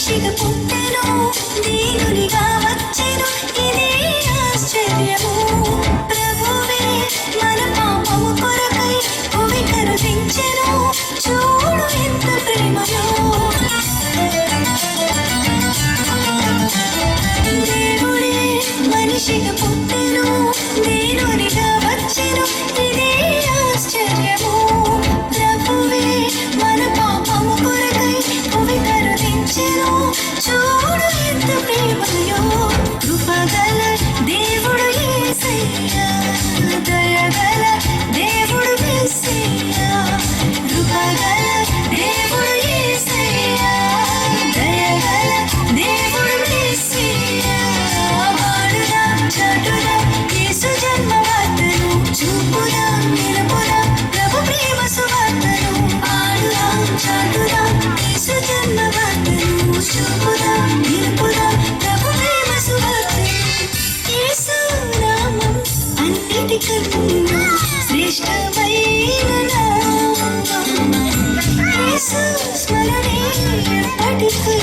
మనిషిగా పుట్టెను, దీనునిగా వచ్చెను, ఇదే ఆశ్చర్యము. ప్రభువే మన పాపము కొరకై భూమి కరుణించెను, చూడు ఎంత ప్రేమయో. దేవుడే మనిషిగా పుట్టెను, దీనునిగా వచ్చెను, ఇదే ఆశ్చర్యము. ప్రభువే మన పాపము కొరకై భూమి కరుణించెను, చూడు ఎంత ప్రేమయో. కృపగల దేవుడు యేసయ్యా, దయగల దేవుడు మెస్సయ్యా. కృపగల దేవుడు యేసయ్యా, దయగల దేవుడు మెస్సయ్యా. వాడుదాం చాటుదాం యేసు జన్మ వార్తను, చూపుదాం నిలుపుదాం ప్రభు ప్రేమ సువార్తను. ఆడుదాం చాటుదాం యేసు జన్మ వార్తను, చూపుదాం నిలుపుదాం ప్రభు ప్రేమ సువార్తను. యేసు నామం అన్నిటికన్నా శ్రేష్టమైన నామం. యేసు స్మరణే ఎప్పటికీ